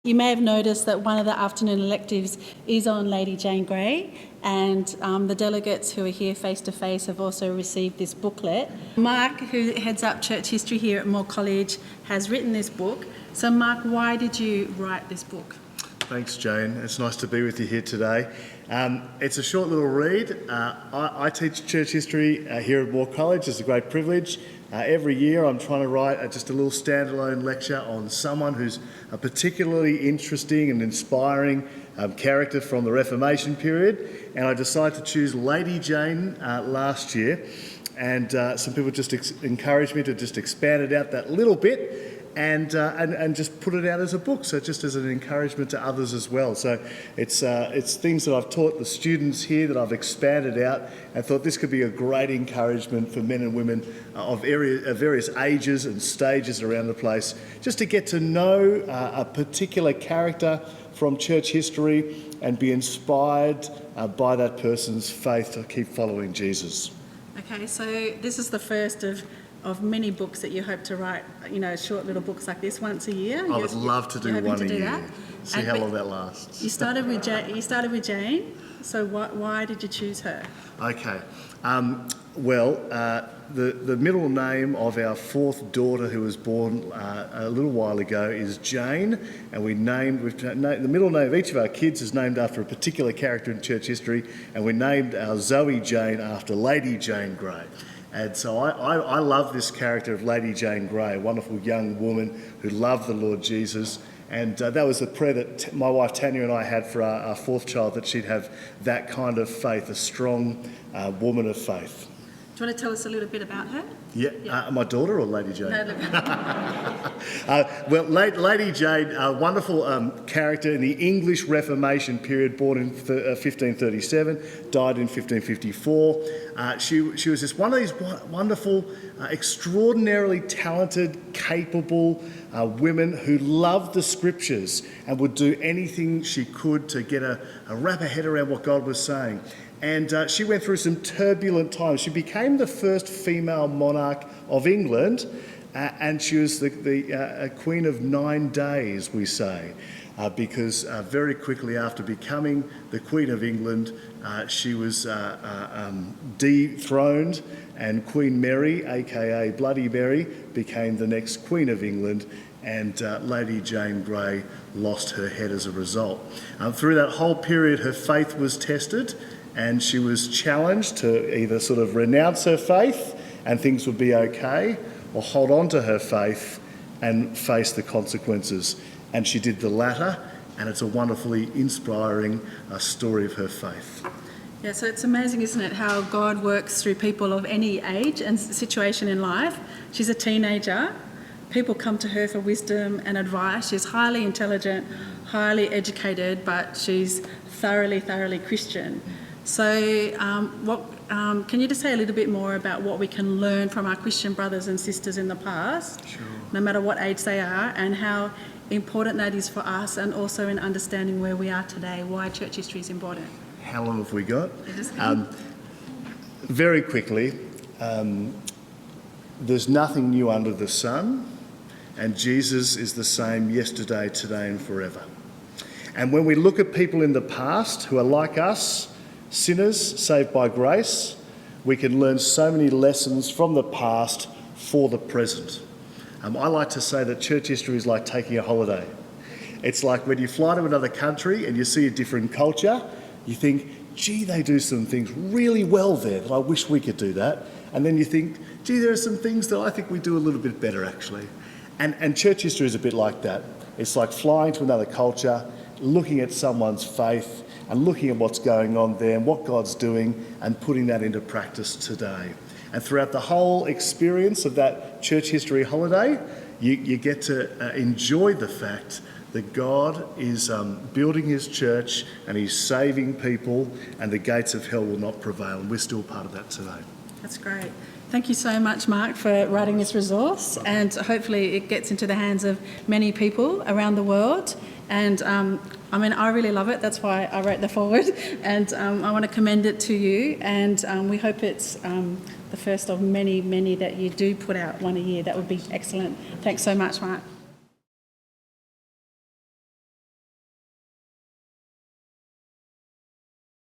You may have noticed that one of the afternoon electives is on Lady Jane Grey, and the delegates who are here face-to-face have also received this booklet. Mark, who heads up church history here at Moore College, has written this book. So Mark, why did you write this book? Thanks, Jane. It's nice to be with you here today. It's a short little read. I teach church history here at Moore College. It's a great privilege. Every year I'm trying to write just a little standalone lecture on someone who's a particularly interesting and inspiring character from the Reformation period. And I decided to choose Lady Jane last year. And some people just encouraged me to just expand it out that little bit and just put it out as a book, so just as an encouragement to others as well. So it's things that I've taught the students here that I've expanded out and thought this could be a great encouragement for men and women of various ages and stages around the place, just to get to know a particular character from church history and be inspired by that person's faith to keep following Jesus. Okay, so this is the first of many books that you hope to write, short little books like this once a year. I would love to do one a year. See how long that lasts. You started with Jane. So why did you choose her? Okay. The middle name of our fourth daughter, who was born a little while ago, is Jane, and the middle name of each of our kids is named after a particular character in church history, and we named our Zoe Jane after Lady Jane Grey. And so I love this character of Lady Jane Grey, a wonderful young woman who loved the Lord Jesus. And that was the prayer that my wife Tanya and I had for our fourth child, that she'd have that kind of faith, a strong woman of faith. Do you want to tell us a little bit about her? Yeah. My daughter or Lady Jane? No, Lady Jane, a wonderful character in the English Reformation period, born in 1537, died in 1554. She was one of these wonderful, extraordinarily talented, capable women who loved the scriptures and would do anything she could to get a wrap her head around what God was saying. And she went through some turbulent times. She became the first female monarch of England, and she was the Queen of 9 days, we say, because very quickly after becoming the Queen of England, she was dethroned, and Queen Mary, aka Bloody Mary, became the next Queen of England, and Lady Jane Grey lost her head as a result. Through that whole period, her faith was tested, and she was challenged to either sort of renounce her faith and things would be okay, or hold on to her faith and face the consequences. And she did the latter, and it's a wonderfully inspiring story of her faith. Yeah, so it's amazing, isn't it, how God works through people of any age and situation in life. She's a teenager. People come to her for wisdom and advice. She's highly intelligent, highly educated, but she's thoroughly Christian. So can you just say a little bit more about what we can learn from our Christian brothers and sisters in the past, Sure. No matter what age they are, and how important that is for us, and also in understanding where we are today, why church history is important? How long have we got? Very quickly, there's nothing new under the sun, and Jesus is the same yesterday, today and forever. And when we look at people in the past who are like us, sinners saved by grace, we can learn so many lessons from the past for the present. I like to say that church history is like taking a holiday. It's like when you fly to another country and you see a different culture, you think, gee, they do some things really well there that I wish we could do that. And then you think, gee, there are some things that I think we do a little bit better actually. And church history is a bit like that. It's like flying to another culture, looking at someone's faith and looking at what's going on there and what God's doing and putting that into practice today. And throughout the whole experience of that church history holiday, you get to enjoy the fact that God is building his church and he's saving people, and the gates of hell will not prevail. And we're still part of that today. That's great. Thank you so much, Mark, for writing this resource, and hopefully it gets into the hands of many people around the world. And I really love it. That's why I wrote the foreword, and I want to commend it to you. And we hope it's the first of many that you do put out one a year. That would be excellent. Thanks so much, Mark.